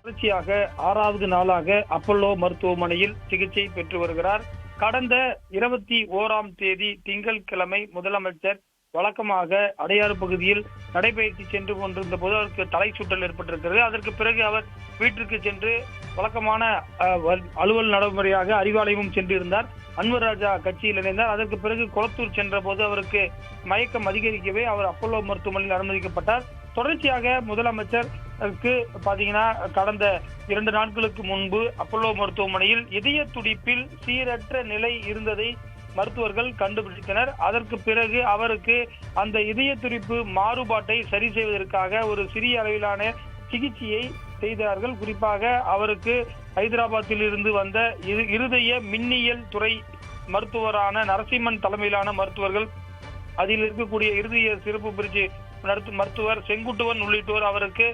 தொடர்ச்சியாக 6வது நாளாக அப்பல்லோ மருத்துவமனையில் சிகிச்சை பெற்று வருகிறார். கடந்த 21ஆம் தேதி திங்கட்கிழமை முதலமைச்சர் வழக்கமாக அடையாறு பகுதியில் நடைபயிற்சி சென்று கொண்டிருந்த போது அவருக்கு தலை சுற்றல் ஏற்பட்டிருக்கிறது. அதற்கு பிறகு அவர் வீட்டிற்கு சென்று வழக்கமான அலுவல் நடைமுறையாக அறிவாலயமும் சென்றிருந்தார். அன்வர் ராஜா கட்சியில் இணைந்தார். அதற்கு பிறகு கொளத்தூர் சென்ற போது அவருக்கு மயக்கம் அதிகரிக்கவே அவர் அப்பல்லோ மருத்துவமனையில் அனுமதிக்கப்பட்டார். தொடர்ச்சியாக முதலமைச்சருக்கு பாத்தீங்கன்னா கடந்த 2 நாட்களுக்கு முன்பு அப்பல்லோ மருத்துவமனையில் இதய துடிப்பில் சீரற்ற நிலை இருந்ததை மருத்துவர்கள் கண்டுபிடித்தனர். அதற்கு பிறகு அவருக்கு அந்த இதய துடிப்பு மாறுபாட்டை சரி செய்வதற்காக ஒரு சிறிய அளவிலான சிகிச்சையை செய்தார்கள். குறிப்பாக அவருக்கு ஹைதராபாத்தில் இருந்து வந்த இருதய மின்னியல் துறை மருத்துவரான நரசிம்மன் தலைமையிலான மருத்துவர்கள், அதில் இருக்கக்கூடிய இருதய சிறப்பு பிரிவு மருத்துவர் செங்குட்டுவன் உள்ளிட்டோர் அவருக்கு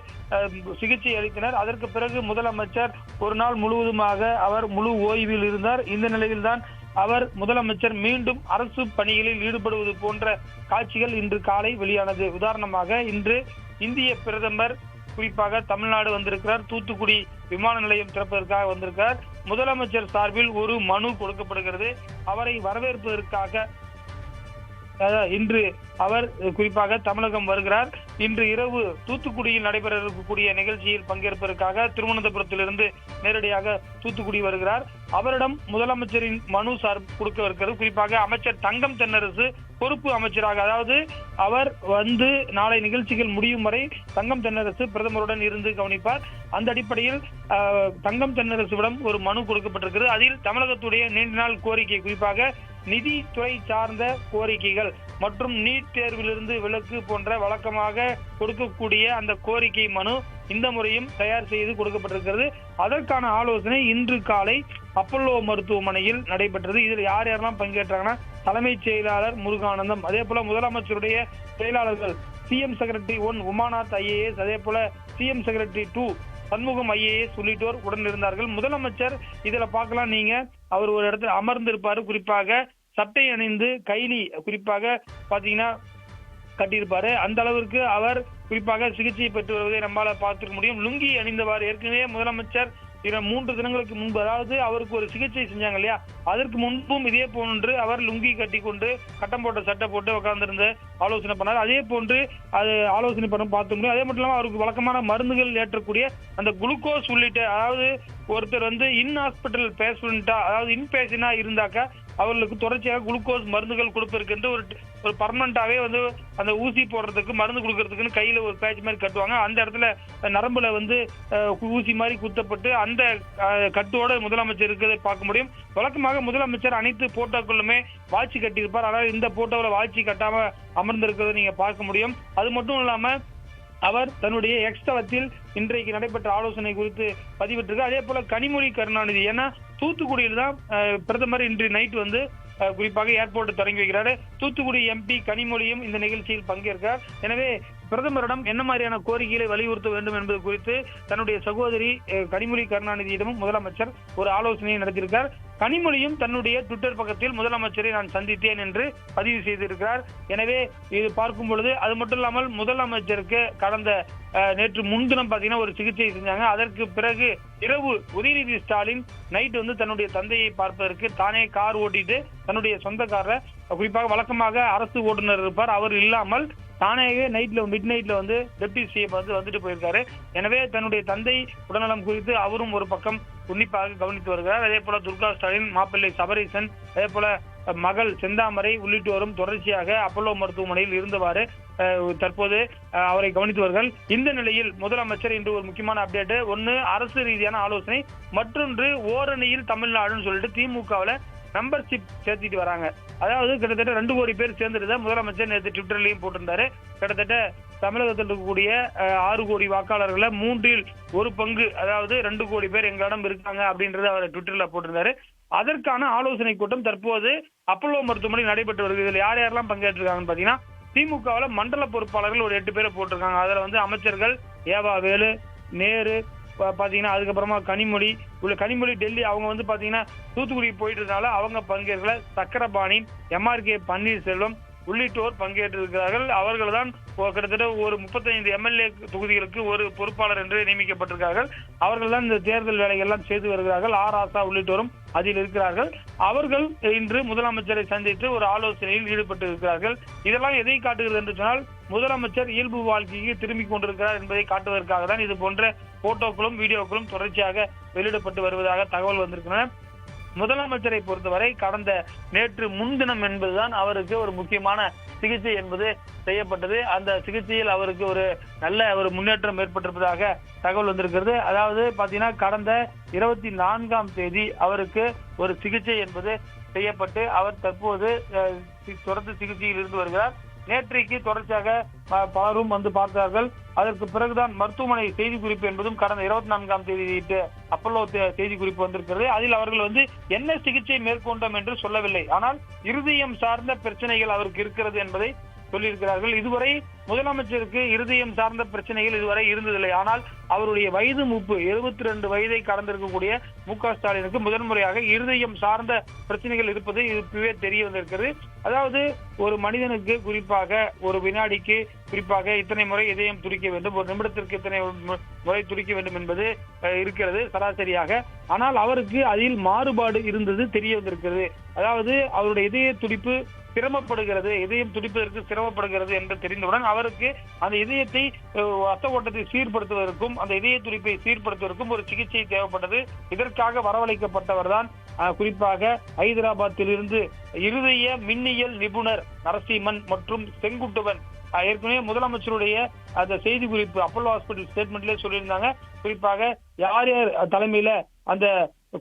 சிகிச்சை அளித்தனர். அதற்கு பிறகு முதலமைச்சர் ஒரு நாள் முழுவதுமாக அவர் முழு ஓய்வில் இருந்தார். இந்த நிலையில்தான் அவர் முதலமைச்சர் மீண்டும் அரசு பணிகளில் ஈடுபடுவது போன்ற காட்சிகள் இன்று காலை வெளியானது. உதாரணமாக இன்று இந்திய பிரதமர் குறிப்பாக தமிழ்நாடு வந்திருக்கிறார். தூத்துக்குடி விமான நிலையம் திறப்பதற்காக வந்திருக்கிறார். முதலமைச்சர் சார்பில் ஒரு மனு கொடுக்கப்படுகிறது. அவரை வரவேற்பதற்காக இன்று அவர் குறிப்பாக தமிழகம் வருகிறார். இன்று இரவு தூத்துக்குடியில் நடைபெற இருக்கக்கூடிய நிகழ்ச்சியில் பங்கேற்பதற்காக திருவனந்தபுரத்திலிருந்து நேரடியாக தூத்துக்குடி வருகிறார். அவரிடம் முதலமைச்சரின் மனு கொடுக்க இருக்கிறது. குறிப்பாக அமைச்சர் தங்கம் தென்னரசு பொறுப்பு அமைச்சராக, அதாவது அவர் வந்து நாளை நிகழ்ச்சிகள் முடியும் வரை தங்கம் தென்னரசு பிரதமருடன் இருந்து கவனிப்பார். அந்த அடிப்படையில் தங்கம் தென்னரசுவிடம் ஒரு மனு கொடுக்கப்பட்டிருக்கிறது. அதில் தமிழகத்துடைய நீண்ட நாள் கோரிக்கை, குறிப்பாக நிதித்துறை சார்ந்த கோரிக்கைகள் மற்றும் நீட் தேர்விலிருந்து விலக்கு போன்ற வழக்கமாக கொடுக்கக்கூடிய அந்த கோரிக்கை மனு இந்த முறையும் தயார் செய்து கொடுக்கப்பட்டிருக்கிறது. அதற்கான ஆலோசனை இன்று காலை அப்பல்லோ மருத்துவமனையில் நடைபெற்றது. இதில் யார் யாரெல்லாம் பங்கேற்றாங்கன்னா தலைமைச் செயலாளர் முருகானந்தம், அதே போல முதலமைச்சருடைய செயலாளர்கள் சிஎம் செக்ரட்டரி 1 உமாநாத் IAS, அதே போல சிஎம் செக்ரட்டரி 2 சண்முகம் IAS உள்ளிட்டோர் உடன் இருந்தார்கள். முதலமைச்சர் இதுல பார்க்கலாம், நீங்க அவர் ஒரு இடத்துல அமர்ந்திருப்பாரு. குறிப்பாக சட்டை அணிந்து கைலி குறிப்பாக பாத்தீங்கன்னா கட்டியிருப்பாரு. அந்த அளவிற்கு அவர் குறிப்பாக சிகிச்சை பெற்று வருவதை நம்மால பார்த்துக்க முடியும். லுங்கி அணிந்தவாறு ஏற்கனவே முதலமைச்சர் 3 தினங்களுக்கு முன்பு, அதாவது அவருக்கு ஒரு சிகிச்சை செஞ்சாங்க இல்லையா, அதற்கு முன்பும் இதே போன்று அவர் லுங்கி கட்டி கொண்டு கட்டம் போட்ட சட்டை போட்டு உட்கார்ந்திருந்து ஆலோசனை பண்ணார். அதே போன்று அது ஆலோசனை பண்ண பார்த்து முடியும். அதே மட்டும் இல்லாமல் அவருக்கு வழக்கமான மருந்துகள் ஏற்றக்கூடிய அந்த குளுக்கோஸ் உள்ளிட்ட, அதாவது ஒருத்தர் வந்து இன் ஹாஸ்பிட்டல் பேஷண்டா, அதாவது இன்பேஷண்டா இருந்தாக்கா அவர்களுக்கு தொடர்ச்சியாக குளுக்கோஸ் மருந்துகள் கொடுப்பதற்கு ஒரு பர்மனண்டாவே வந்து அந்த ஊசி போடுறதுக்கு மருந்து கொடுக்கறதுக்குன்னு கையில ஒரு பேட்ச் மாதிரி கட்டுவாங்க. அந்த இடத்துல நரம்புல வந்து ஊசி மாதிரி குத்தப்பட்டு அந்த கட்டோட முதலமைச்சர் இருக்கிறதை பார்க்க முடியும். வழக்கமாக முதலமைச்சர் அனைத்து போட்டோக்களுமே வாட்சி கட்டியிருப்பார். ஆனால் இந்த போட்டோவில் வாட்சி கட்டாம அமர்ந்திருக்கிறத நீங்க பார்க்க முடியும். அது மட்டும் இல்லாம அவர் தன்னுடைய எக்ஸ் தளத்தில் இன்றைக்கு நடைபெற்ற ஆலோசனை குறித்து பதிவிட்டிருக்கார். அதே போல கனிமொழி கருணாநிதி, ஏன்னா தூத்துக்குடியில் தான் பிரதமர் இன்று நைட் வந்து குறிப்பாக ஏர்போர்ட் தொடங்கி வைக்கிறாரு. தூத்துக்குடி MP கனிமொழியும் இந்த நிகழ்ச்சியில் பங்கேற்கிறார். எனவே பிரதமரிடம் என்ன மாதிரியான கோரிக்கைகளை வலியுறுத்த வேண்டும் என்பது குறித்து தன்னுடைய சகோதரி கனிமொழி கருணாநிதியிடமும் முதலமைச்சர் ஒரு ஆலோசனையை நடத்தியிருக்கார். கனிமொழியும் தன்னுடைய ட்விட்டர் பக்கத்தில் முதலமைச்சரை நான் சந்தித்தேன் என்று பதிவு செய்திருக்கிறார். எனவே இது பார்க்கும் பொழுது அது மட்டும் இல்லாமல் முதலமைச்சருக்கு கடந்த நேற்று முன்தினம் பாத்தீங்கன்னா ஒரு சிகிச்சை செஞ்சாங்க. அதற்கு பிறகு இரவு உதயநிதி ஸ்டாலின் நைட் வந்து தன்னுடைய தந்தையை பார்ப்பதற்கு தானே கார் ஓட்டிட்டு தன்னுடைய சொந்த கார்ல, குறிப்பாக வழக்கமாக அரசு ஓட்டுநர் இருப்பார், அவர் இல்லாமல் தானேவே மிட் நைட்ல வந்து டெப்டி சிஎம் வந்துட்டு போயிருக்காரு. எனவே தன்னுடைய தந்தை உடல்நலம் குறித்து அவரும் ஒரு பக்கம் உன்னிப்பாக கவனித்து வருகிறார். அதே போல துர்கா ஸ்டாலின், மாப்பிள்ளை சபரீசன், அதே போல மகள் செந்தாமரை உள்ளிட்டோரும் தொடர்ச்சியாக அப்பல்லோ மருத்துவமனையில் இருந்தவாறு தற்போது அவரை கவனித்து வருகிறார்கள். இந்த நிலையில் முதலமைச்சர் இன்று ஒரு முக்கியமான அப்டேட், ஒன்னு அரசு ரீதியான ஆலோசனை, மற்றொன்று ஓரணியில் தமிழ்நாடுன்னு சொல்லிட்டு திமுகவில் மெம்பர்ஷிப் சேர்த்திட்டு வராங்க. அதாவது கிட்டத்தட்ட 2 கோடி பேர் சேர்ந்துட்டு முதலமைச்சர் நேற்று ட்விட்டர்லயும் போட்டிருந்தாரு. கிட்டத்தட்ட தமிழகத்தில் இருக்கக்கூடிய 6 கோடி வாக்காளர்களை 1/3 பங்கு, அதாவது 2 கோடி பேர் எங்களிடம் இருக்காங்க அப்படின்றத அவர் ட்விட்டர்ல போட்டிருந்தாரு. அதற்கான ஆலோசனை கூட்டம் தற்போது அப்பல்லோ மருத்துவமனை நடைபெற்று வருகிறது. இதில் யார் யாரெல்லாம் பங்கேற்றிருக்காங்கன்னு பாத்தீங்கன்னா திமுகவில் மண்டல பொறுப்பாளர்கள் ஒரு 8 பேரை போட்டிருக்காங்க. அதுல வந்து அமைச்சர்கள் ஏவா வேலு, நேரு பாத்தீங்கன்னா, அதுக்கப்புறமா கனிமொழி டெல்லி, அவங்க வந்து பாத்தீங்கன்னா தூத்துக்குடி போயிட்டு இருந்தால அவங்க பங்கேற்கல. சக்கரபாணி, MRK பன்னீர்செல்வம், உள்ளிட்டோர் பங்கேற்றிருக்கிறார்கள். அவர்கள் தான் கிட்டத்தட்ட ஒரு 35 எம்எல்ஏ தொகுதிகளுக்கு ஒரு பொறுப்பாளர் என்று நியமிக்கப்பட்டிருக்கிறார்கள். அவர்கள் தான் இந்த தேர்தல் வேலைகள் எல்லாம் செய்து வருகிறார்கள். ராசா உள்ளிட்டோரும் அதில் இருக்கிறார்கள். அவர்கள் இன்று முதலமைச்சரை சந்தித்து ஒரு ஆலோசனையில் ஈடுபட்டு இருக்கிறார்கள். இதெல்லாம் எதை காட்டுகிறது என்று சொன்னால், முதலமைச்சர் இயல்பு வாழ்க்கைக்கு திரும்பிக் கொண்டிருக்கிறார் என்பதை காட்டுவதற்காக தான் இது போன்ற போட்டோக்களும் வீடியோக்களும் தொடர்ச்சியாக வெளியிடப்பட்டு வருவதாக தகவல் வந்திருக்கின்றன. முதலமைச்சரை பொறுத்தவரை கடந்த நேற்று முன்தினம் என்பதுதான் அவருக்கு ஒரு முக்கியமான சிகிச்சை என்பது செய்யப்பட்டது. அந்த சிகிச்சையில் அவருக்கு ஒரு நல்ல ஒரு முன்னேற்றம் ஏற்பட்டிருப்பதாக தகவல் வந்திருக்கிறது. அதாவது பாத்தீங்கன்னா கடந்த 24ஆம் தேதி அவருக்கு ஒரு சிகிச்சை என்பது செய்யப்பட்டு அவர் தற்போது தொடர்ந்து சிகிச்சையில் இருந்து வருகிறார். நேற்றைக்கு தொடர்ச்சியாக பலரும் வந்து பார்த்தார்கள். அதற்கு பிறகுதான் மருத்துவமனை செய்தி குறிப்பு என்பதும் கடந்த 24ஆம் தேதி அப்பல்லோ செய்தி குறிப்பு வந்திருக்கிறது. அதில் அவர்கள் வந்து என்ன சிகிச்சை மேற்கொண்டோம் என்று சொல்லவில்லை. ஆனால் இருதயம் சார்ந்த பிரச்சனைகள் அவருக்கு இருக்கிறது என்பதை சொல்லியிருக்கிறார்கள். இதுவரை முதலமைச்சருக்கு இருதயம் சார்ந்த பிரச்சனைகள் இதுவரை இருந்ததில்லை. ஆனால் அவருடைய வயது மூப்பு 72 வயதை கடந்திருக்கக்கூடிய மு.க. ஸ்டாலினுக்கு முதன்முறையாக இருதயம் சார்ந்த பிரச்சனைகள் இருப்பது இப்பவே தெரிய வந்திருக்கிறது. அதாவது ஒரு மனிதனுக்கு குறிப்பாக ஒரு வினாடிக்கு குறிப்பாக இத்தனை முறை இதயம் துடிக்க வேண்டும், ஒரு நிமிடத்திற்கு இத்தனை முறை துடிக்க வேண்டும் என்பது இருக்கிறது சராசரியாக. ஆனால் அவருக்கு அதில் மாறுபாடு இருந்தது தெரிய வந்திருக்கிறது. அதாவது அவருடைய இதய துடிப்பு சிரமப்படுகிறது, இதயம் துடிப்பதற்கு சிரமப்படுகிறது என்று தெரிந்தவுடன் அவருக்கு அந்த இதயத்தை ரத்த ஓட்டத்தை சீர்படுத்துவதற்கும் அந்த இதய துடிப்பை சீர்படுத்துவதற்கும் ஒரு சிகிச்சை தேவைப்பட்டது. இதற்காக வரவழைக்கப்பட்டவர் தான் குறிப்பாக ஹைதராபாத்தில் இருந்து இருதய மின்னியல் நிபுணர் நரசிம்மன் மற்றும் செங்குட்டுவன். ஏற்கனவே முதலமைச்சருடைய அந்த செய்தி குறிப்பு அப்பல்லோ ஹாஸ்பிட்டல் ஸ்டேட்மெண்ட்லேயே சொல்லியிருந்தாங்க. குறிப்பாக யார் யார் தலைமையில அந்த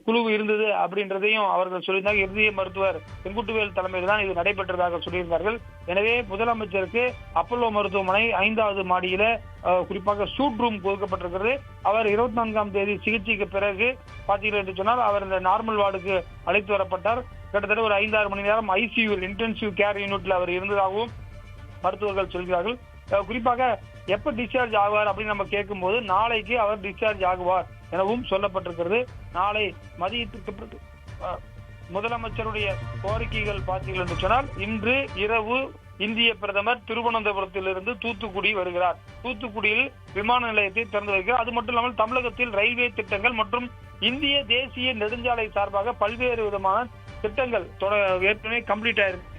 குழு இருந்தது அப்படின்றதையும் அவர்கள் சொல்லியிருந்தாங்க. இருதய மருத்துவர் செங்குட்டுவேல் தலைமையில் தான் இது நடைபெற்றதாக சொல்லியிருந்தார்கள். எனவே முதலமைச்சருக்கு அப்பல்லோ மருத்துவமனை 5வது மாடியில குறிப்பாக சூட் ரூம் கொடுக்கப்பட்டிருக்கிறது. அவர் 24ஆம் தேதி சிகிச்சைக்கு பிறகு பாத்தீர்கள் என்று சொன்னால் அவர் இந்த நார்மல் வார்டுக்கு அழைத்து வரப்பட்டார். கிட்டத்தட்ட ஒரு 5-6 மணி நேரம் ஐசியூ இன்டென்சிவ் கேர் யூனிட்ல அவர் இருந்ததாகவும் மருத்துவர்கள் சொல்கிறார்கள். குறிப்பாக எப்ப டிஸ்சார்ஜ் ஆவார் அப்படின்னு நம்ம கேட்கும் போது நாளைக்கு அவர் டிஸ்சார்ஜ் ஆகுவார் எனவும் சொல்லப்பட்டிருக்கிறது. நாளை மதியத்துக்கு முதலமைச்சருடைய கோரிக்கைகள் பார்த்தீர்கள் என்று சொன்னால், இன்று இரவு இந்திய பிரதமர் திருவனந்தபுரத்திலிருந்து தூத்துக்குடி வருகிறார். தூத்துக்குடியில் விமான நிலையத்தை திறந்து வைக்கிறார். அது மட்டும் இல்லாமல் தமிழகத்தில் ரயில்வே திட்டங்கள் மற்றும் இந்திய தேசிய நெடுஞ்சாலை சார்பாக பல்வேறு விதமான திட்டங்கள் ஏற்கனவே கம்ப்ளீட் ஆயிருக்கு.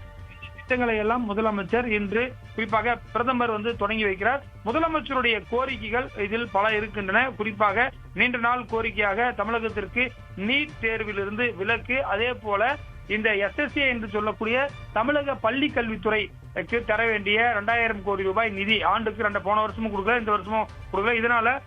திட்டங்களை எல்லாம் முதலமைச்சர் இன்று குறிப்பாக பிரதமர் வந்து தொடங்கி வைக்கிறார். முதலமைச்சருடைய கோரிக்கைகள் இதில் பல இருக்கின்றன. குறிப்பாக நீண்ட நாள் கோரிக்கையாக தமிழகத்திற்கு நீட் தேர்விலிருந்து விலக்கு, அதே போல இந்த SSA என்று சொல்லக்கூடிய தமிழக பள்ளி கல்வித்துறைக்கு தர வேண்டிய 2000 கோடி ரூபாய் நிதி ஆண்டுக்கு போன வருஷமும் கொடுக்கல, இந்த வருஷமும் கொடுக்கல. இதனால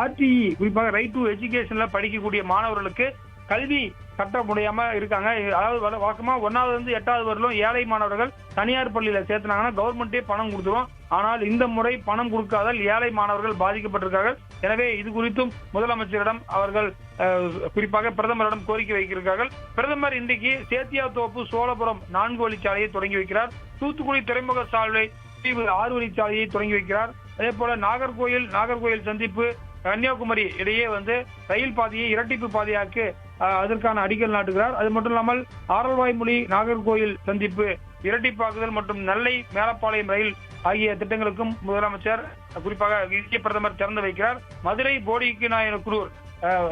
RTE குறிப்பாக ரைட் டு எஜுகேஷன்ல படிக்கக்கூடிய மாணவர்களுக்கு கல்வி கட்ட முடியாம இருக்காங்க. அதாவது வழக்கமா 1வது இருந்து 8வது வரலும் ஏழை மாணவர்கள் தனியார் பள்ளியில சேர்த்துனாங்கன்னா கவர்மெண்டே பணம் கொடுத்துரும். ஆனால் இந்த முறை பணம் கொடுக்காதால் ஏழை மாணவர்கள் பாதிக்கப்பட்டிருக்கார்கள். எனவே இது குறித்தும் முதலமைச்சரிடம் அவர்கள் குறிப்பாக பிரதமரிடம் கோரிக்கை வைக்கிறார்கள். பிரதமர் இன்றைக்கு சேத்தியாத்தோப்பு சோழபுரம் 4 வழிச்சாலையை தொடங்கி வைக்கிறார். தூத்துக்குடி துறைமுக சாலை 6 வழிச்சாலையை தொடங்கி வைக்கிறார். அதே போல நாகர்கோயில் சந்திப்பு கன்னியாகுமரி இடையே வந்து ரயில் பாதையை இரட்டிப்பு பாதையாக்கு அதற்கான அடிக்கல் நாட்டுகிறார். அது மட்டும் இல்லாமல் ஆரல்வாய்மொழி நாகர்கோயில் சந்திப்பு இரட்டிப்பாக்குதல் மற்றும் நெல்லை மேலப்பாளையம் ரயில் ஆகிய திட்டங்களுக்கும் முதலமைச்சர் குறிப்பாக இந்திய பிரதமர் திறந்து வைக்கிறார். மதுரை போடிநாயக்கனூர்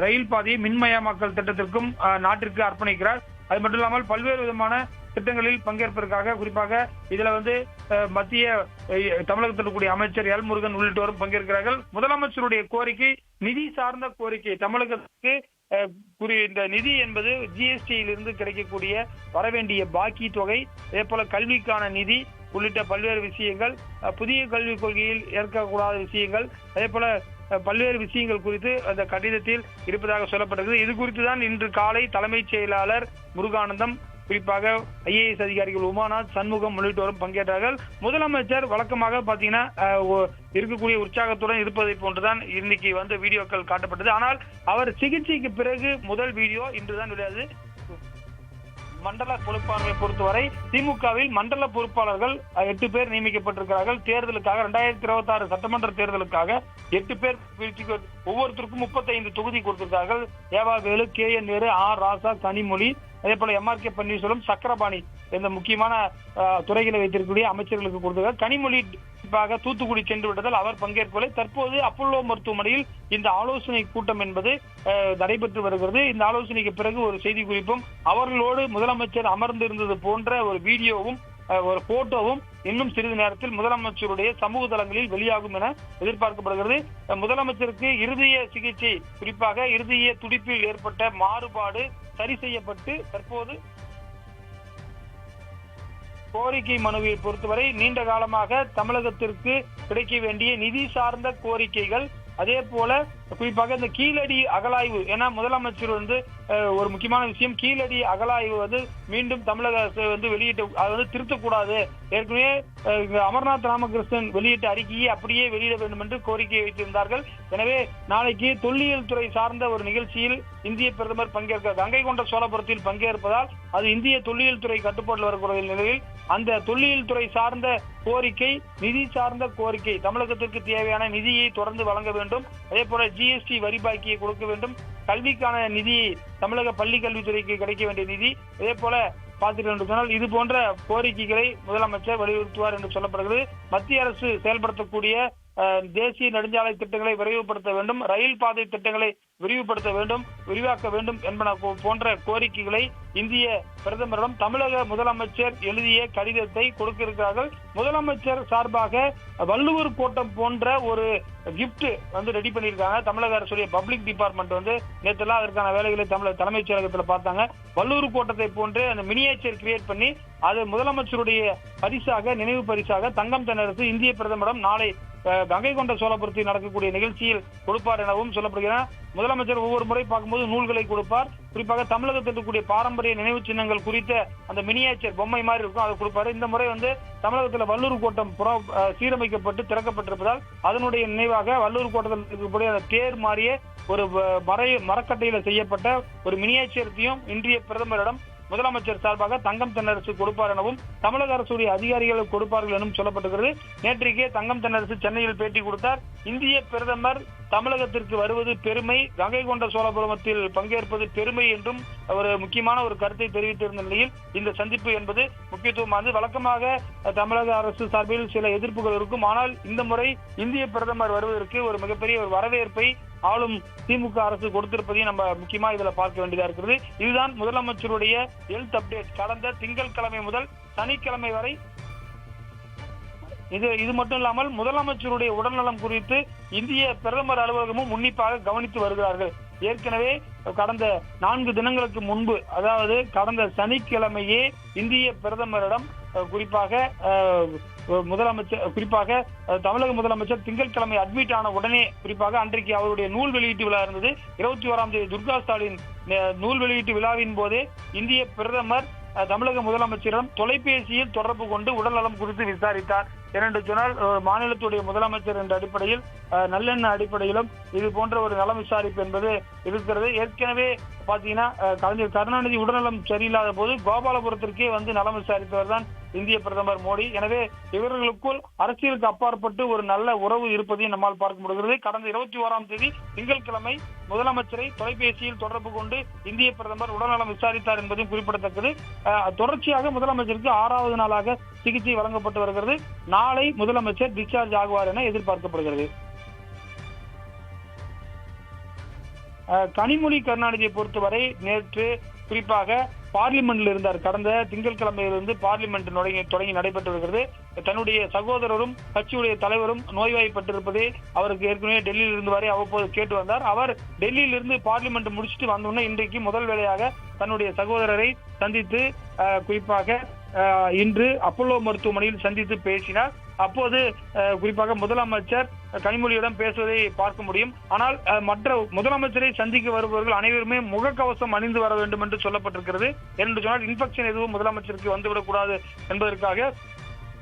ரயில் பாதையை மின்மயமாக்கல் திட்டத்திற்கும் நாட்டிற்கு அர்ப்பணிக்கிறார். அது மட்டும் இல்லாமல் பல்வேறு விதமான திட்டங்களில் பங்கேற்பதற்காக குறிப்பாக இதுல வந்து மத்திய தமிழகத்தில் இருக்கக்கூடிய அமைச்சர் எல் முருகன் உள்ளிட்டோரும் பங்கேற்கிறார்கள். முதலமைச்சருடைய கோரிக்கை நிதி சார்ந்த கோரிக்கை. தமிழகத்துக்கு இந்த நிதி என்பது GST-யிலிருந்து கிடைக்கக்கூடிய வரவேண்டிய பாக்கி தொகை, அதே போல கல்விக்கான நிதி உள்ளிட்ட பல்வேறு விஷயங்கள், புதிய கல்விக் கொள்கையில் ஏற்கக்கூடாத விஷயங்கள், அதே போல பல்வேறு விஷயங்கள் குறித்து அந்த கடிதத்தில் இருப்பதாக சொல்லப்பட்டது. இது குறித்து தான் இன்று காலை தலைமைச் செயலாளர் முருகானந்தம் குறிப்பாக IAS அதிகாரிகள் உமாநாத், சண்முகம் உள்ளிட்டோரும் பங்கேற்றார்கள். முதலமைச்சர் வழக்கமாக பாத்தீங்கன்னா இருக்கக்கூடிய உற்சாகத்துடன் இருப்பதை போன்றுதான் இன்னைக்கு வந்து வீடியோக்கள் காட்டப்பட்டது. ஆனால் அவர் சிகிச்சைக்கு பிறகு முதல் வீடியோ இன்றுதான் வெளியாது. மண்டல பொறுப்பாளர்களை பொறுத்தவரை திமுகவில் மண்டல பொறுப்பாளர்கள் 8 பேர் நியமிக்கப்பட்டிருக்கிறார்கள். தேர்தலுக்காக 2026 சட்டமன்ற தேர்தலுக்காக 8 பேர் ஒவ்வொருத்தருக்கும் 35 தொகுதி கொடுத்திருக்கார்கள். ஏவாவேலு, KN நேரு, ராசா, கனிமொழி, அதே போல MRK பன்னீர்செல்வம், சக்கரபாணி இந்த முக்கியமான துறைகளை வைத்திருக்கக்கூடிய அமைச்சர்களுக்கு கொடுத்திருக்கார். கனிமொழி குறிப்பாக தூத்துக்குடி சென்று விட்டதால் அவர் பங்கேற்கவில்லை. தற்போது அப்பல்லோ மருத்துவமனையில் இந்த ஆலோசனை கூட்டம் என்பது நடைபெற்று வருகிறது. இந்த ஆலோசனைக்கு பிறகு ஒரு செய்தி குறிப்பும் அவர்களோடு முதலமைச்சர் அமர்ந்திருந்தது போன்ற ஒரு வீடியோவும் ஒரு போட்டோவும் இன்னும் சிறிது நேரத்தில் முதலமைச்சருடைய சமூக தளங்களில் வெளியாகும் என எதிர்பார்க்கப்படுகிறது. முதலமைச்சருக்கு இருதய சிகிச்சை, குறிப்பாக இருதய துடிப்பில் ஏற்பட்ட மாறுபாடு சரி செய்யப்பட்டு தற்போது கோரிக்கை மனுவை பொறுத்தவரை நீண்ட காலமாக தமிழகத்திற்கு கிடைக்க வேண்டிய நிதி சார்ந்த கோரிக்கைகள், அதே போல குறிப்பாக இந்த கீழடி அகலாய்வு, ஏன்னா முதலமைச்சர் ஒரு முக்கியமான விஷயம், கீழடி அகலாய்வு மீண்டும் தமிழக அரசு வெளியிட்டு அதை திருத்தக்கூடாது. ஏற்கனவே அமர்நாத் ராமகிருஷ்ணன் வெளியிட்ட அறிக்கையை அப்படியே வெளியிட வேண்டும் என்று கோரிக்கை வைத்திருந்தார்கள். எனவே நாளைக்கு தொல்லியல் துறை சார்ந்த ஒரு நிகழ்ச்சியில் இந்திய பிரதமர் பங்கேற்க கங்கை கொண்ட சோழபுரத்தில் பங்கேற்பதால் அது இந்திய தொல்லியல் துறை கட்டுப்பாட்டில் வரக்கூடிய நிலையில் அந்த தொல்லியல் துறை சார்ந்த கோரிக்கை, நிதி சார்ந்த கோரிக்கை, தமிழகத்திற்கு தேவையான நிதியை தொடர்ந்து வழங்க வேண்டும். அதே போல GST வரி பாக்கியை கொடுக்க வேண்டும். கல்விக்கான நிதியை தமிழக பள்ளி கல்வித்துறைக்கு கிடைக்க வேண்டிய நிதி, அதே போல பார்த்துட்டு சொன்னால் இது போன்ற கோரிக்கைகளை முதலமைச்சர் வலியுறுத்துவார் என்று சொல்லப்படுகிறது. மத்திய அரசு செயல்படுத்தக்கூடிய தேசிய நெடுஞ்சாலை திட்டங்களை விரைவுபடுத்த வேண்டும், ரயில் பாதை திட்டங்களை விரிவாக்க வேண்டும் என்பன போன்ற கோரிக்கைகளை இந்திய பிரதமரிடம் தமிழக முதலமைச்சர் எழுதிய கடிதத்தை கொடுக்க இருக்கிறார்கள். முதலமைச்சர் சார்பாக வள்ளுவர் கோட்டம் போன்ற ஒரு கிஃப்ட் ரெடி பண்ணியிருக்காங்க. தமிழக அரசுடைய பப்ளிக் டிபார்ட்மெண்ட் நேற்றெல்லாம் அதற்கான வேலைகளை தலைமைச் செயலகத்தில் பார்த்தாங்க. வள்ளுவர் கோட்டத்தை போன்று அந்த மினியேச்சர் கிரியேட் பண்ணி அது முதலமைச்சருடைய பரிசாக, நினைவு பரிசாக தங்கம் தென்னரசு இந்திய பிரதமரிடம் நாளை கங்கை கொண்ட சோழபுரத்தில் நடக்கக்கூடிய நிகழ்ச்சியில் கொடுப்பார் எனவும் சொல்லப்படுகிறது. முதலமைச்சர் ஒவ்வொரு முறை பார்க்கும்போது நூல்களை கொடுப்பார். குறிப்பாக தமிழகத்தில் இருக்கக்கூடிய பாரம்பரிய நினைவு சின்னங்கள் குறித்த அந்த மினியேச்சர் பொம்மை மாதிரி இருக்கும், அதை கொடுப்பாரு. இந்த முறை தமிழகத்தில் வள்ளூர் கோட்டம் சீரமைக்கப்பட்டு திறக்கப்பட்டிருப்பதால் அதனுடைய நினைவாக வள்ளூர் கோட்டத்தில் இருக்கக்கூடிய அந்த தேர் மாறிய ஒரு மரக்கட்டையில செய்யப்பட்ட ஒரு மினியேச்சரையும் இந்திய பிரதமரிடம் முதலமைச்சர் சார்பாக தங்கம் தென்னரசு கொடுப்பார் எனவும் தமிழக அரசுடைய அதிகாரிகள் கொடுப்பார்கள் எனவும் சொல்லப்பட்டிருக்கிறது. நேற்றைக்கே தங்கம் தென்னரசு சென்னையில் பேட்டி கொடுத்தார். இந்திய பிரதமர் தமிழகத்திற்கு வருவது பெருமை, கங்கை கொண்ட சோழபுரத்தில் பங்கேற்பது பெருமை என்றும் ஒரு முக்கியமான ஒரு கருத்தை தெரிவித்திருந்த நிலையில் இந்த சந்திப்பு என்பது முக்கியத்துவமானது. வழக்கமாக தமிழக அரசு சார்பில் சில எதிர்ப்புகள் இருக்கும், ஆனால் இந்த முறை இந்திய பிரதமர் வருவதற்கு ஒரு மிகப்பெரிய ஒரு வரவேற்பை ஆளும் திமுக அரசு கொடுத்திருப்பதையும் நம்ம முக்கியமா இதுல பார்க்க வேண்டியதா இருக்கிறது. இதுதான் முதலமைச்சருடைய ஹெல்த் அப்டேட் கடந்த திங்கட்கிழமை முதல் சனிக்கிழமை வரை. இது மட்டும் இல்லாமல் முதலமைச்சருடைய உடல்நலம் குறித்து இந்திய பிரதமர் அலுவலகமும் உன்னிப்பாக கவனித்து வருகிறார்கள். ஏற்கனவே கடந்த 4 தினங்களுக்கு முன்பு, அதாவது கடந்த சனிக்கிழமையே இந்திய பிரதமரிடம் குறிப்பாக தமிழக முதலமைச்சர் திங்கட்கிழமை அட்மிட் ஆன உடனே, குறிப்பாக அன்றைக்கு அவருடைய நூல் வெளியீட்டு விழா இருந்தது. 21ஆம் தேதி துர்கா ஸ்டாலின் நூல் வெளியீட்டு விழாவின் போதே இந்திய பிரதமர் தமிழக முதலமைச்சரிடம் தொலைபேசியில் தொடர்பு கொண்டு உடல்நலம் குறித்து விசாரித்தார். ஏனென்று சொன்னால் மாநிலத்துடைய முதலமைச்சர் என்ற அடிப்படையில், நல்லெண்ண அடிப்படையிலும் இது போன்ற ஒரு நலம் விசாரிப்பு என்பது இருக்கிறது. ஏற்கனவே பாத்தீங்கன்னா கலைஞர் கருணாநிதி உடல்நலம் சரியில்லாத போது கோபாலபுரத்திற்கே நலம் விசாரித்தவர் தான் இந்திய பிரதமர் மோடி. எனவே இவர்களுக்குள் அரசியலுக்கு அப்பாற்பட்டு ஒரு நல்ல உறவு இருப்பதையும் நம்மால் பார்க்க முடிகிறது. கடந்த 21ஆம் தேதி திங்கட்கிழமை முதலமைச்சரை தொலைபேசியில் தொடர்பு கொண்டு இந்திய பிரதமர் உடல்நலம் விசாரித்தார் என்பதும் குறிப்பிடத்தக்கது. தொடர்ச்சியாக முதலமைச்சருக்கு 6வது நாளாக சிகிச்சை வழங்கப்பட்டு வருகிறது. நாளை முதலமைச்சர் டிஸ்சார்ஜ் ஆகுவார் என எதிர்பார்க்கப்படுகிறது. கனிமொழி கருணாநிதியை பொறுத்தவரை நேற்று குறிப்பாக பார்லிமெண்ட்ல இருந்தார். கடந்த திங்கட்கிழமையிலிருந்து பார்லிமெண்ட் தொடங்கி நடைபெற்று வருகிறது. தன்னுடைய சகோதரரும் கட்சியுடைய தலைவரும் நோய்வாய்ப்பட்டிருப்பதை அவருக்கு ஏற்கனவே டெல்லியில் இருந்து வரை அவ்வப்போது கேட்டு வந்தார். அவர் டெல்லியில் இருந்து பார்லிமெண்ட் முடிச்சுட்டு வந்தோடனே இன்றைக்கு முதல் வேளையாக தன்னுடைய சகோதரரை சந்தித்து, குறிப்பாக இன்று அப்பல்லோ மருத்துவமனையில் சந்தித்து பேசினார். அப்போது குறிப்பாக முதலமைச்சர் கனிமொழியிடம் பேசுவதை பார்க்க முடியும். ஆனால் மற்ற முதலமைச்சரை சந்திக்க வருபவர்கள் அனைவருமே முகக்கவசம் அணிந்து வர வேண்டும் என்று சொல்லப்பட்டிருக்கிறது. என்று சொன்னால் இன்ஃபெக்ஷன் எதுவும் முதலமைச்சருக்கு வந்துவிடக்கூடாது என்பதற்காக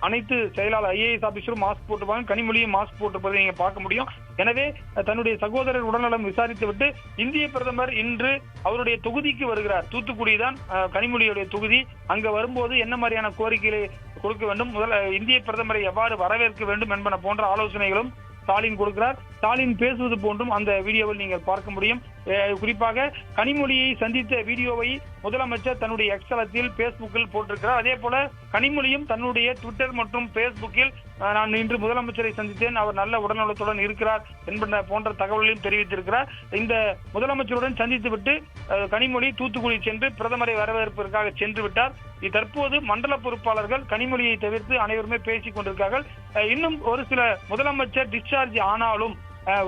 அனைத்து செயலாளர் IAS ஆபீசரும் மாஸ்க் போட்டிருப்பாங்க, கனிமொழியும் மாஸ்க் போட்டிருப்பதை நீங்க பார்க்க முடியும். எனவே தன்னுடைய சகோதரர் உடல்நலம் விசாரித்துவிட்டு இந்திய பிரதமர் இன்று அவருடைய தொகுதிக்கு வருகிறார். தூத்துக்குடி தான் கனிமொழியுடைய தொகுதி. அங்க வரும்போது என்ன மாதிரியான கோரிக்கைகளை கொடுக்க வேண்டும், இந்திய பிரதமரை எவ்வாறு வரவேற்க வேண்டும் என்பன போன்ற ஆலோசனைகளும் ஸ்டாலின் கொடுக்கிறார். ஸ்டாலின் பேசுவது போன்றும் அந்த வீடியோவில் நீங்கள் பார்க்க முடியும். குறிப்பாக கனிமொழியை சந்தித்த வீடியோவை முதலமைச்சர் தன்னுடைய எக்ஸ் தளத்தில் பேஸ்புக்கில் போட்டிருக்கிறார். அதே போல கனிமொழியும் தன்னுடைய ட்விட்டர் மற்றும் பேஸ்புக்கில் நான் இன்று முதலமைச்சரை சந்தித்தேன், அவர் நல்ல உடல்நலத்துடன் இருக்கிறார் என்பன போன்ற தகவல்களையும் தெரிவித்திருக்கிறார். இந்த முதலமைச்சருடன் சந்தித்துவிட்டு கனிமொழி தூத்துக்குடி சென்று பிரதமரை வரவேற்பதற்காக சென்று விட்டார். தற்போது மண்டல பொறுப்பாளர்கள் கனிமொழியை தவிர்த்து அனைவருமே பேசிக் கொண்டிருக்கிறார்கள். இன்னும் ஒரு சில முதலமைச்சர் டிஸ்சார்ஜ் ஆனாலும்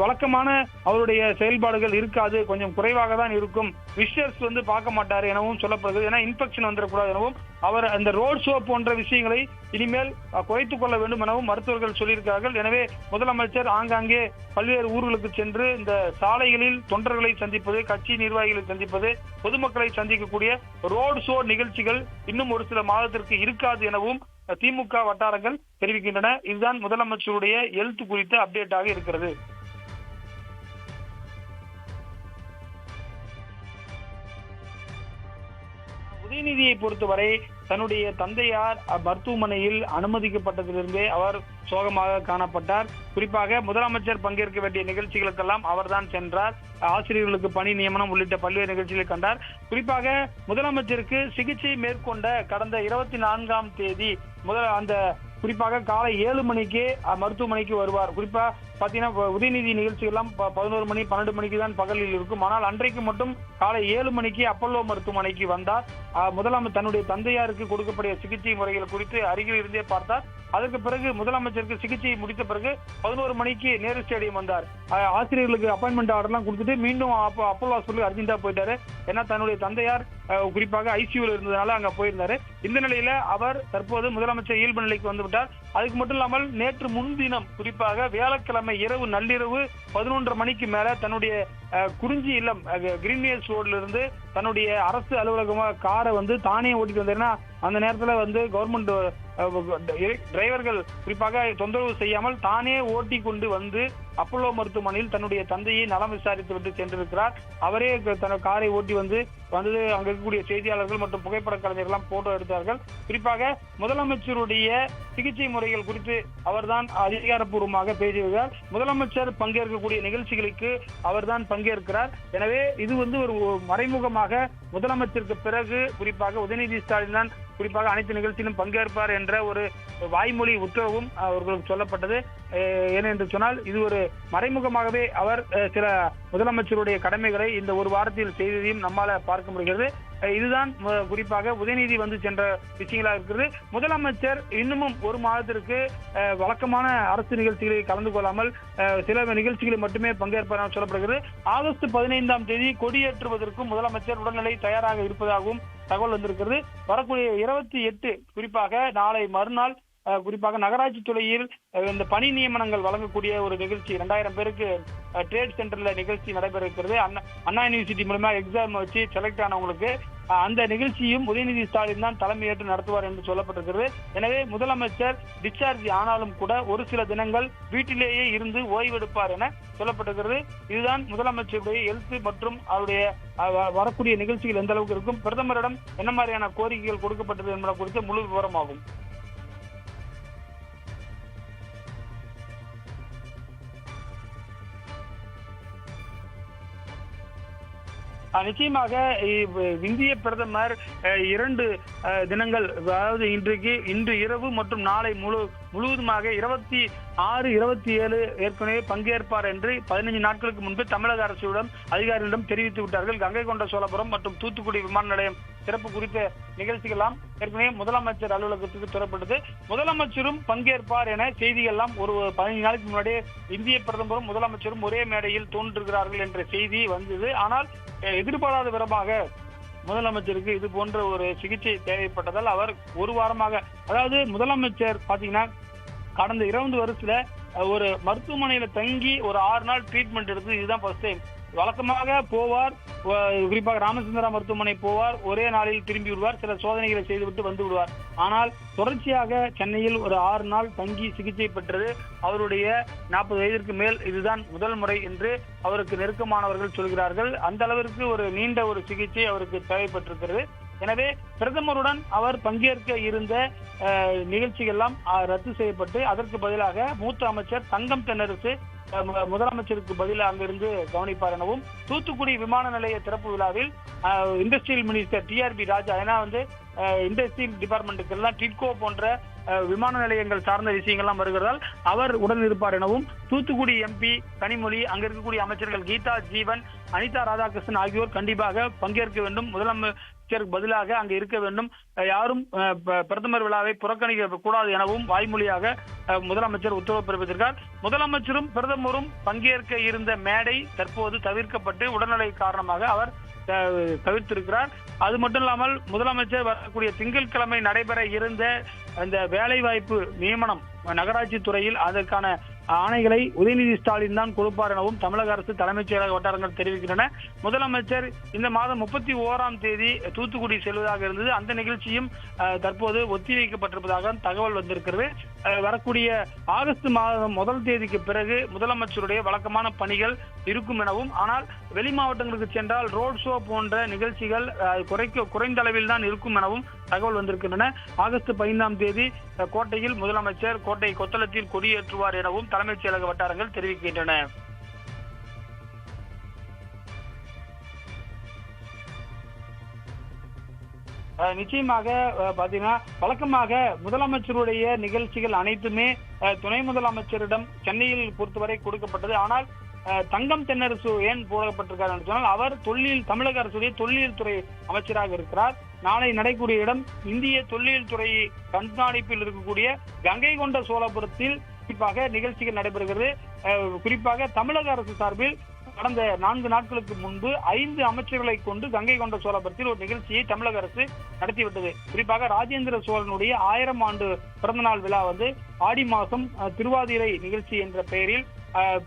வழக்கமான அவருடைய செயல்பாடுகள் இருக்காது, கொஞ்சம் குறைவாக தான் இருக்கும். விஷர்ஸ் பார்க்க மாட்டார் எனவும் சொல்லப்படுகிறது. ஏன்னா இன்ஃபெக்ஷன் வந்துடக்கூடாது எனவும் அவர் அந்த ரோட் ஷோ போன்ற விஷயங்களை இனிமேல் குறைத்துக் கொள்ள வேண்டும் எனவும் மருத்துவர்கள் சொல்லியிருக்கிறார்கள். எனவே முதலமைச்சர் ஆங்காங்கே பல்வேறு ஊர்களுக்கு சென்று இந்த சாலைகளில் தொண்டர்களை சந்திப்பது, கட்சி நிர்வாகிகளை சந்திப்பது, பொதுமக்களை சந்திக்கக்கூடிய ரோட் ஷோ நிகழ்ச்சிகள் இன்னும் ஒரு சில மாதத்திற்கு இருக்காது எனவும் திமுக வட்டாரங்கள் தெரிவிக்கின்றன. இதுதான் முதலமைச்சருடைய ஹெல்த் குறித்த அப்டேட்டாக இருக்கிறது. உதயநிதியை பொறுத்தவரை தன்னுடைய தந்தையார் மருத்துவமனையில் அனுமதிக்கப்பட்டதிலிருந்தே அவர் சோகமாக காணப்பட்டார். குறிப்பாக முதலமைச்சர் பங்கேற்க வேண்டிய நிகழ்ச்சிகளுக்கெல்லாம் அவர்தான் சென்றார். ஆசிரியர்களுக்கு பணி நியமனம் உள்ளிட்ட பல்வேறு நிகழ்ச்சிகளை கண்டார். குறிப்பாக முதலமைச்சருக்கு சிகிச்சை மேற்கொண்ட கடந்த 24ஆம் தேதி அந்த குறிப்பாக காலை 7 மணிக்கே மருத்துவமனைக்கு வருவார். குறிப்பா பாத்தீங்கன்னா உதயநிதி நிகழ்ச்சிகள்லாம் 11 மணி 12 மணிக்கு தான் பகலில் இருக்கும். ஆனால் அன்றைக்கு மட்டும் காலை 7 மணிக்கு அப்பல்லோ மருத்துவமனைக்கு வந்தார். முதலமைச்சர் தன்னுடைய தந்தையாருக்கு கொடுக்கப்பட்ட சிகிச்சை முறைகள் குறித்து அருகில் இருந்தே பார்த்தார். அதற்கு பிறகு முதலமைச்சருக்கு சிகிச்சை முடித்த பிறகு 11 மணிக்கு நேரு ஸ்டேடியம் வந்தார். ஆசிரியர்களுக்கு அப்பாயின்மெண்ட் ஆர்டர்லாம் கொடுத்துட்டு மீண்டும் அப்பல்லோ ஹாஸ்பிட்டலுக்கு அர்ஜென்டா போயிட்டாரு. ஏன்னா தன்னுடைய தந்தையார் குறிப்பாக ஐசியூல இருந்ததுனால அங்க போயிருந்தாரு. இந்த நிலையில அவர் தற்போது முதலமைச்சர் இயல்பு நிலைக்கு வந்து விட்டார். அதுக்கு மட்டும் இல்லாமல் நேற்று முன்தினம் குறிப்பாக வியாழக்கிழமை இரவு நள்ளிரவு 11:30 மணிக்கு மேல தன்னுடைய குறிஞ்சி இல்லம் கிரீன்வேஸ் ரோட்ல இருந்து தன்னுடைய அரசு அலுவலகமாக காரை தானே ஓட்டிட்டு வந்தாருன்னா அந்த நேரத்துல கவர்மெண்ட் டிரைவர்கள் குறிப்பாக தொந்தரவு செய்யாமல் தானே ஓட்டி கொண்டு வந்து அப்பல்லோ மருத்துவமனையில் தன்னுடைய தந்தையை நலம் விசாரித்து விட்டு சென்றிருக்கிறார். அவரே தன் காரை ஓட்டி வந்து அங்க இருக்கக்கூடிய செய்தியாளர்கள் மற்றும் புகைப்பட கலைஞர்கள் போட்டோ எடுத்தார்கள். குறிப்பாக முதலமைச்சருடைய சிகிச்சை முறைகள் குறித்து அவர்தான் அதிகாரப்பூர்வமாக பேசியிருக்கிறார். முதலமைச்சர் பங்கேற்கக்கூடிய நிகழ்ச்சிகளுக்கு அவர்தான் பங்கேற்கிறார். எனவே இது ஒரு மறைமுகமாக முதலமைச்சருக்கு பிறகு குறிப்பாக உதயநிதி ஸ்டாலின் தான் குறிப்பாக அனைத்து நிகழ்ச்சியிலும் பங்கேற்பார் என்ற ஒரு வாய்மொழி உத்தரவும் அவர்களுக்கு சொல்லப்பட்டது. ஏனென்று சொன்னால் இது ஒரு மறைமுகமாகவே அவர் சில முதலமைச்சருடைய கடமைகளை இந்த ஒரு வாரத்தில் செய்ததையும் நம்மால பார்க்க முடிகிறது. இதுதான் குறிப்பாக உதயநிதி சென்ற விஷயங்களா இருக்கிறது. முதலமைச்சர் இன்னமும் ஒரு மாதத்திற்கு வழக்கமான அரசு நிகழ்ச்சிகளில் கலந்து கொள்ளாமல் சில நிகழ்ச்சிகளில் மட்டுமே பங்கேற்பார் என சொல்லப்படுகிறது. ஆகஸ்ட் 15ஆம் தேதி கொடியேற்றுவதற்கும் முதலமைச்சர் உடல்நிலை தயாராக இருப்பதாகவும் தகவல் வந்திருக்கிறது. வரக்கூடிய 28 குறிப்பாக நாளை மறுநாள் குறிப்பாக நகராட்சி துறையில் இந்த பணி நியமனங்கள் வழங்கக்கூடிய ஒரு நிகழ்ச்சி 2000 பேருக்கு ட்ரேட் சென்டர்ல நிகழ்ச்சி நடைபெற இருக்கிறது. அண்ணா யூனிவர்சிட்டி மூலமா எக்ஸாம் வச்சு செலக்ட் ஆனவங்களுக்கு அந்த நிகழ்ச்சியும் உதயநிதி ஸ்டாலின் தான் தலைமையேற்று நடத்துவார் என்று சொல்லப்பட்டிருக்கிறது. எனவே முதலமைச்சர் டிஸ்சார்ஜ் ஆனாலும் கூட ஒரு சில தினங்கள் வீட்டிலேயே இருந்து ஓய்வெடுப்பார் என சொல்லப்பட்டிருக்கிறது. இதுதான் முதலமைச்சருடைய ஹெல்த் மற்றும் அவருடைய வரக்கூடிய நிகழ்ச்சிகள் எந்த அளவுக்கு இருக்கும், பிரதமரிடம் என்ன மாதிரியான கோரிக்கைகள் கொடுக்கப்பட்டது என்பது குறித்து முழு விவரமாகும். நிச்சயமாக இந்திய பிரதமர் 2 தினங்கள், அதாவது இன்று இரவு மற்றும் நாளை முழுவதுமாக 26, 27 ஏற்கனவே பங்கேற்பார் என்று 15 நாட்களுக்கு முன்பு தமிழக அரசிடம் அதிகாரிகளிடம் தெரிவித்து விட்டார்கள். கங்கை கொண்ட சோழபுரம் மற்றும் தூத்துக்குடி விமான நிலையம் சிறப்பு குறித்த நிகழ்ச்சிகள்லாம் ஏற்கனவே முதலமைச்சர் அலுவலகத்துக்கு தரப்பட்டது. முதலமைச்சரும் பங்கேற்பார் என செய்திகள்லாம் ஒரு 15 நாளுக்கு முன்னாடியே இந்திய பிரதமரும் முதலமைச்சரும் ஒரே மேடையில் தோன்றுகிறார்கள் என்ற செய்தி வந்தது. ஆனால் எதிர்பாராத விதமாக முதலமைச்சருக்கு இது போன்ற ஒரு சிகிச்சை தேவைப்பட்டதால் அவர் ஒரு வாரமாக, அதாவது முதலமைச்சர் பாத்தீங்கன்னா கடந்த 20 வருஷத்துல ஒரு மருத்துவமனையில தங்கி ஒரு 6 நாள் ட்ரீட்மெண்ட் எடுத்து இதுதான் ஃபர்ஸ்ட் டைம். வழக்கமாக போவார், குறிப்பாக ராமச்சந்திரா மருத்துவமனை போவார், ஒரே நாளில் திரும்பி விடுவார், சில சோதனைகளை செய்துவிட்டு வந்து விடுவார். ஆனால் தொடர்ச்சியாக சென்னையில் ஒரு 6 நாள் தங்கி சிகிச்சை பெற்றது அவருடைய 40 வயதிற்கு மேல் இதுதான் முதல் முறை என்று அவருக்கு நெருக்கமானவர்கள் சொல்கிறார்கள். அந்த அளவிற்கு ஒரு நீண்ட ஒரு சிகிச்சை அவருக்கு தேவைப்பட்டிருக்கிறது. எனவே பிரதமருடன் அவர் பங்கேற்க இருந்த நிகழ்ச்சிகள் எல்லாம் ரத்து செய்யப்பட்டு அதற்கு பதிலாக மூத்த அமைச்சர் தங்கம் தென்னரசு முதலமைச்சருக்கு பதிலாக அங்கிருந்து கவனிப்பார் எனவும், தூத்துக்குடி விமான நிலைய திறப்பு விழாவில் இண்டஸ்ட்ரியல் மினிஸ்டர் டிஆர்பி ராஜா, ஏன்னா இண்டஸ்ட்ரியல் டிபார்ட்மெண்ட்டுக்கு எல்லாம் டிட்கோ போன்ற விமான நிலையங்கள் சார்ந்த விஷயங்கள்லாம் வருகிறதால் அவர் உடன் இருப்பார் எனவும், தூத்துக்குடி எம்பி கனிமொழி, அங்க இருக்கக்கூடிய அமைச்சர்கள் கீதா ஜீவன், அனிதா ராதாகிருஷ்ணன் ஆகியோர் கண்டிப்பாக பங்கேற்க வேண்டும், முதலமைச்சருக்கு பதிலாக அங்கு இருக்க வேண்டும், யாரும் பிரதமர் விழாவை புறக்கணிக்க கூடாது எனவும் வாய்மொழியாக முதலமைச்சர் உத்தரவு பிறப்பித்திருக்கார். முதலமைச்சரும் பிரதமரும் பங்கேற்க இருந்த மேடை தற்போது தவிர்க்கப்பட்டு உடல்நலை காரணமாக அவர் தவிர்த்திருக்கிறார். அது மட்டும் இல்லாமல் முதலமைச்சர் வரக்கூடிய திங்கட்கிழமை நடைபெற இருந்த அந்த வேலைவாய்ப்பு நியமனம் நகராட்சி துறையில் அதற்கான ஆணைகளை உதயநிதி ஸ்டாலின் தான் கொடுப்பார் எனவும் தமிழக அரசு தலைமைச் செயலக வட்டாரங்கள் தெரிவிக்கின்றன. முதலமைச்சர் இந்த மாதம் 31ஆம் தேதி தூத்துக்குடி செல்வதாக இருந்தது. அந்த நிகழ்ச்சியும் தற்போது ஒத்திவைக்கப்பட்டிருப்பதாக தகவல் வந்திருக்கிறது. வரக்கூடிய ஆகஸ்ட் மாதம் 1 தேதிக்கு பிறகு முதலமைச்சருடைய வழக்கமான பணிகள் இருக்கும் எனவும், ஆனால் வெளி மாவட்டங்களுக்கு சென்றால் ரோட் ஷோ போன்ற நிகழ்ச்சிகள் குறைந்த அளவில் தான் இருக்கும் எனவும் தகவல் வந்திருக்கின்றன. ஆகஸ்ட் 15ஆம் தேதி கோட்டையில் முதலமைச்சர் கோட்டை கொத்தளத்தில் கொடியேற்றுவார் எனவும் தலைமைச் செயலக வட்டாரங்கள் தெரிவிக்கின்றன. நிச்சயமாக பாத்தீங்கன்னா, வழக்கமாக முதலமைச்சருடைய நிகழ்ச்சிகள் அனைத்துமே துணை முதலமைச்சரிடம் சென்னையில் பொறுத்தவரை கொடுக்கப்பட்டது. ஆனால் தங்கம் தென்னரசு ஏன் போடப்பட்டிருக்கார் என்று சொன்னால், அவர் தமிழக அரசுடைய தொல்லியல் துறை அமைச்சராக இருக்கிறார். நாளை நடைக்கூடிய இடம் இந்திய தொல்லியல் துறை கண்காணிப்பில் இருக்கக்கூடிய கங்கை கொண்ட சோழபுரத்தில் குறிப்பாக நிகழ்ச்சிகள் நடைபெறுகிறது. குறிப்பாக தமிழக அரசு சார்பில் கடந்த 4 நாட்களுக்கு முன்பு 5 அமைச்சர்களை கொண்டு கங்கை கொண்ட சோழபுரத்தில் ஒரு நிகழ்ச்சியை தமிழக அரசு நடத்திவிட்டது. குறிப்பாக ராஜேந்திர சோழனுடைய 1000 ஆண்டு பிறந்தநாள் விழா ஆடி மாதம் திருவாதிரை நிகழ்ச்சி என்ற பெயரில்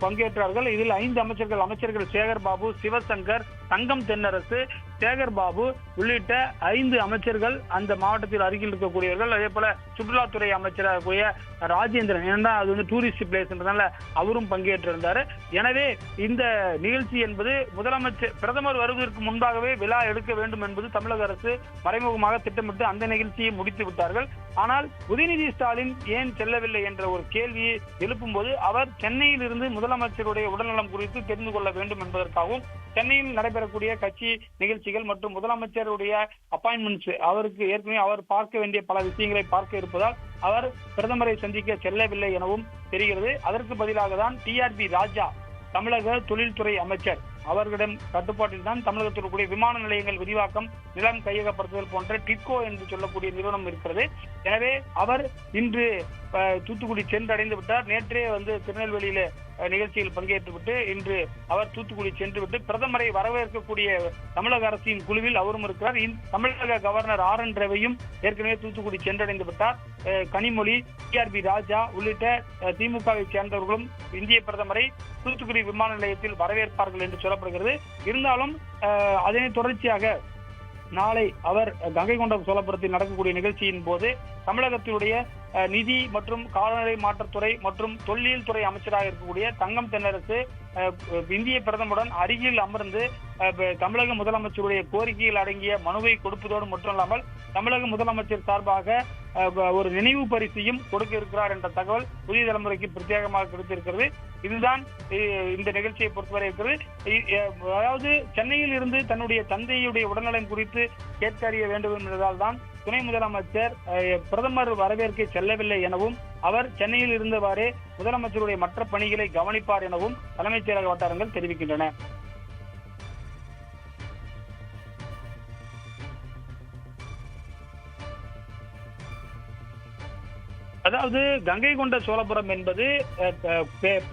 பங்கேற்றார்கள். இதில் 5 அமைச்சர்கள் சேகர் பாபு, சிவசங்கர், தங்கம் தென்னரசு, சேகர் பாபு உள்ளிட்ட 5 அமைச்சர்கள் அந்த மாவட்டத்தில் அருகில் இருக்கக்கூடியவர்கள். அதே போல சுற்றுலாத்துறை அமைச்சராக ராஜேந்திரன், ஏன்னா அது டூரிஸ்ட் பிளேஸ்ன்றதால அவரும் பங்கேற்றிருந்தார். எனவே இந்த நிகழ்ச்சி என்பது பிரதமர் வருவதற்கு முன்பாகவே விழா எடுக்க வேண்டும் என்பது தமிழக அரசு மறைமுகமாக திட்டமிட்டு அந்த நிகழ்ச்சியை முடித்து விட்டார்கள். ஆனால் உதயநிதி ஸ்டாலின் ஏன் செல்லவில்லை என்ற ஒரு கேள்வியை எழுப்பும் போது, அவர் சென்னையில் இருந்து முதலமைச்சருடைய உடல்நலம் குறித்து தெரிந்து கொள்ள வேண்டும் என்பதற்காகவும், சென்னையில் நடைபெறக்கூடிய கட்சி நிகழ்ச்சிகள் மற்றும் முதலமைச்சருடைய அப்பாயின்மெண்ட்ஸ் அவருக்கு ஏற்கனவே அவர் பார்க்க வேண்டிய பல விஷயங்களை பார்க்க இருப்பதால் அவர் பிரதமரை சந்திக்க செல்லவில்லை எனவும் தெரிகிறது. அதற்கு பதிலாக தான் டிஆர்பி ராஜா, தமிழக தொழில்துறை அமைச்சர், அவர்களிடம் கட்டுப்பாட்டில் தான் தமிழகத்தில் கூடிய விமான நிலையங்கள் விரிவாக்கம், நிலம் கையகப்படுத்துதல் போன்ற டிட்கோ என்று சொல்லக்கூடிய நிறுவனம் இருக்கிறது. எனவே அவர் இன்று தூத்துக்குடி சென்றடைந்து விட்டார். நேற்றே திருநெல்வேலியில நிகழ்ச்சியில் பங்கேற்றுவிட்டு இன்று அவர் தூத்துக்குடி சென்றுவிட்டு பிரதமரை வரவேற்கக்கூடிய தமிழக அரசின் குழுவில் அவரும் இருக்கிறார். தமிழக கவர்னர் RN ரவியும் ஏற்கனவே தூத்துக்குடி சென்றடைந்து விட்டார். கனிமொழி, டிஆர்பி ராஜா உள்ளிட்ட திமுகவை சேர்ந்தவர்களும் இந்திய பிரதமரை தூத்துக்குடி விமான நிலையத்தில் வரவேற்பார்கள் என்று சொல்லப்படுகிறது. இருந்தாலும் அதனை தொடர்ச்சியாக நாளை அவர் கங்கை கொண்ட சோழபுரத்தில் நடக்கக்கூடிய நிகழ்ச்சியின் போது தமிழகத்தினுடைய நிதி மற்றும் காலநிலை மாற்றத்துறை மற்றும் தொல்லியல் துறை அமைச்சராக இருக்கக்கூடிய தங்கம் தென்னரசு இந்திய பிரதமருடன் அருகில் அமர்ந்து தமிழக முதலமைச்சருடைய கோரிக்கையில் அடங்கிய மனுவை கொடுப்பதோடு மட்டுமல்லாமல் தமிழக முதலமைச்சர் சார்பாக ஒரு நினைவு பரிசையும் கொடுக்க இருக்கிறார் என்ற தகவல் புதிய தலைமுறைக்கு பிரத்யேகமாக கிடைத்திருக்கிறது. இதுதான் இந்த நிகழ்ச்சியை பொறுத்தவரை இருக்கிறது. அதாவது சென்னையில் இருந்து தன்னுடைய தந்தையுடைய உடல்நலம் குறித்து கேட்க அறிய வேண்டும் என்பதால் தான் துணை முதலமைச்சர் பிரதமர் வரவேற்க செல்லவில்லை எனவும், அவர் சென்னையில் இருந்தவாறே முதலமைச்சருடைய மற்ற பணிகளை கவனிப்பார் எனவும் தலைமைச் செயலக வட்டாரங்கள் தெரிவிக்கின்றன. அதாவது கங்கை கொண்ட சோழபுரம் என்பது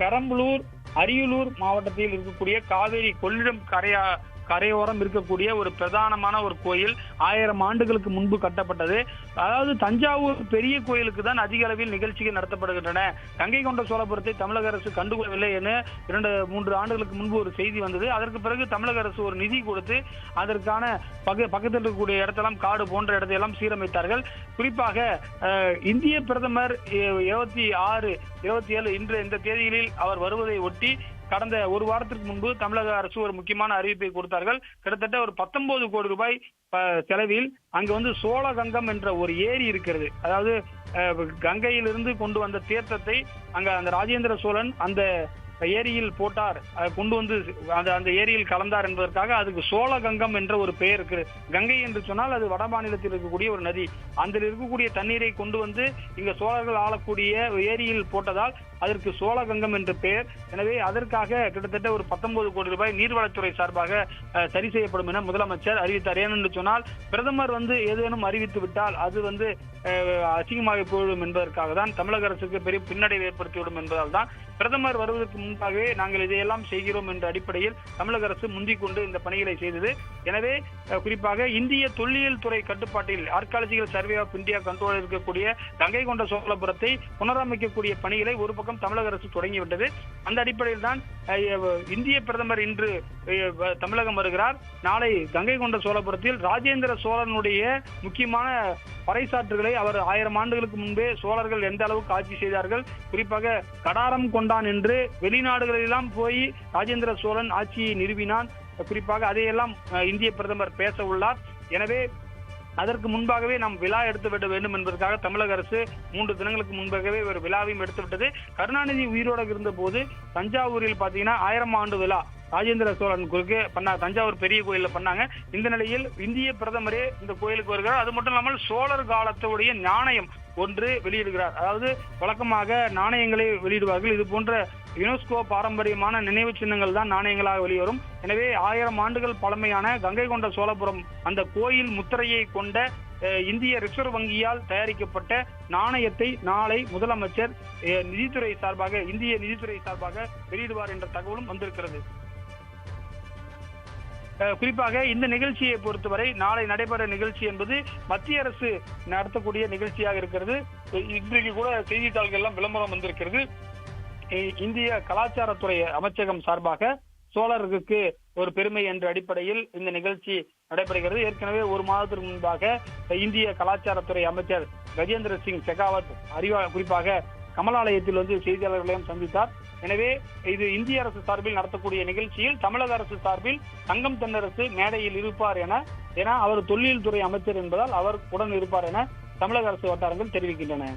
பெரம்பலூர், அரியலூர் மாவட்டத்தில் இருக்கக்கூடிய காவேரி கொள்ளிடம் கரையோரம் இருக்கக்கூடிய ஒரு பிரதானமான ஒரு கோயில். 1000 ஆண்டுகளுக்கு முன்பு கட்டப்பட்டது. அதாவது தஞ்சாவூர் பெரிய கோயிலுக்கு தான் அதிக அளவில் நிகழ்ச்சிகள் நடத்தப்படுகின்றன. கங்கை கொண்ட சோழபுரத்தை தமிழக அரசு கண்டுகொள்ளவில்லை என 2-3 ஆண்டுகளுக்கு முன்பு ஒரு செய்தி வந்தது. அதற்கு பிறகு தமிழக அரசு ஒரு நிதி கொடுத்து அதற்கான பக்கத்தில் இருக்கக்கூடிய இடத்தெல்லாம் காடு போன்ற இடத்தையெல்லாம் சீரமைத்தார்கள். குறிப்பாக இந்திய பிரதமர் 26, 27 இன்று இந்த தேதிகளில் அவர் வருவதை ஒட்டி கடந்த ஒரு வாரத்திற்கு முன்பு தமிழக அரசு ஒரு முக்கியமான அறிவிப்பை கொடுத்தார்கள். கிட்டத்தட்ட ஒரு 19 கோடி ரூபாய் செலவில் அங்க வந்து சோழகங்கம் என்ற ஒரு ஏரி இருக்கிறது. அதாவது கங்கையிலிருந்து கொண்டு வந்த தீர்த்தத்தை அங்க அந்த ராஜேந்திர சோழன் அந்த ஏரியில் போட்டார், கொண்டு வந்து அந்த ஏரியில் கலந்தார் என்பதற்காக அதுக்கு சோழகங்கம் என்ற ஒரு பெயர் இருக்கு. கங்கை என்று சொன்னால் அது வட மாநிலத்தில் இருக்கக்கூடிய ஒரு நதி. அந்த இருக்கக்கூடிய தண்ணீரை கொண்டு வந்து இங்க சோழர்கள் ஆளக்கூடிய ஏரியில் போட்டதால் அதற்கு சோழகங்கம் என்ற பெயர். எனவே அதற்காக கிட்டத்தட்ட ஒரு 19 கோடி ரூபாய் நீர்வளத்துறை சார்பாக சரி செய்யப்படும் என முதலமைச்சர் அறிவித்தார். ஏனென்று சொன்னால் பிரதமர் வந்து ஏதேனும் அறிவித்து விட்டால் அது வந்து அசிங்கமாக போய்விடும் என்பதற்காக தான், தமிழக அரசுக்கு பெரிய பின்னடைவு ஏற்படுத்திவிடும் என்பதால் தான் பிரதமர் வருவதற்கு முன்பாகவே நாங்கள் இதையெல்லாம் செய்கிறோம் என்ற அடிப்படையில் தமிழக அரசு முந்திக் கொண்டு இந்த பணிகளை செய்தது. எனவே குறிப்பாக இந்திய தொல்லியல் துறை கட்டுப்பாட்டில் Archaeological Survey of India control இருக்கக்கூடிய கங்கை கொண்ட சோழபுரத்தை புனரமைக்கக்கூடிய பணிகளை ஒரு பக்கம் தமிழக அரசு தொடங்கிவிட்டது. அந்த அடிப்படையில் தான் இந்திய பிரதமர் இன்று தமிழகம் வருகிறார். நாளை கங்கை கொண்ட சோழபுரத்தில் ராஜேந்திர சோழனுடைய முக்கியமான பறைசாற்றுகளை அவர் 1000 ஆண்டுகளுக்கு முன்பே சோழர்கள் எந்த அளவுக்கு ஆட்சி செய்தார்கள், குறிப்பாக கடாரம் கொண்டான் என்று வெளிநாடுகளெல்லாம் போய் ராஜேந்திர சோழன் ஆட்சியை நிறுவினான், குறிப்பாக அதையெல்லாம் இந்திய பிரதமர் பேச உள்ளார். எனவே அதற்கு முன்பாகவே நாம் விழா எடுத்துவிட வேண்டும் என்பதற்காக தமிழக அரசு 3 தினங்களுக்கு முன்பாகவே ஒரு விழாவையும் எடுத்துவிட்டது. கருணாநிதி உயிரோடு இருந்த போது தஞ்சாவூரில் பாத்தீங்கன்னா 1000 ஆண்டு விழா ராஜேந்திர சோழன் குறுக்கு பண்ணாங்க, தஞ்சாவூர் பெரிய கோயில்ல பண்ணாங்க. இந்த நிலையில் இந்திய பிரதமரே இந்த கோயிலுக்கு வருகிறார். அது மட்டும் இல்லாமல் சோழர் காலத்துடைய நாணயம் ஒன்று வெளியிடுகிறார். அதாவது வழக்கமாக நாணயங்களை வெளியிடுவார்கள். இது போன்ற யுனெஸ்கோ பாரம்பரியமான நினைவு சின்னங்கள் தான் நாணயங்களாக வெளிவரும். எனவே 1000 ஆண்டுகள் பழமையான கங்கை கொண்ட சோழபுரம் அந்த கோயில் முத்திரையை கொண்ட இந்திய ரிசர்வ் வங்கியால் தயாரிக்கப்பட்ட நாணயத்தை நாளை முதலமைச்சர் நிதித்துறை சார்பாக இந்திய நிதித்துறை சார்பாக வெளியிடுவார் என்ற தகவலும் வந்திருக்கிறது. குறிப்பாக இந்த நிகழ்ச்சியை பொறுத்தவரை நாளை நடைபெற நிகழ்ச்சி என்பது மத்திய அரசு நடத்தக்கூடிய நிகழ்ச்சியாக இருக்கிறது. இன்றைக்கு கூட செய்தித்தாள்கள் எல்லாம் விளம்பரம் வந்திருக்கிறது. இந்திய கலாச்சாரத்துறை அமைச்சகம் சார்பாக சோழருக்கு ஒரு பெருமை என்ற அடிப்படையில் இந்த நிகழ்ச்சி நடைபெறுகிறது. ஏற்கனவே ஒரு மாதத்திற்கு முன்பாக இந்திய கலாச்சாரத்துறை அமைச்சர் கஜேந்திர சிங் ஷெகாவத் குறிப்பாக கமலாலயத்தில் வந்து செய்தியாளர்களையும் சந்தித்தார். எனவே இது இந்திய அரசு சார்பில் நடத்தக்கூடிய நிகழ்ச்சியில் தமிழக அரசு சார்பில் தங்கம் தென்னரசு மேடையில் இருப்பார் என அவர் தொல்லியல் துறை அமைச்சர் என்பதால் அவர் உடன் இருப்பார் என தமிழக அரசு வட்டாரங்கள் தெரிவிக்கின்றன.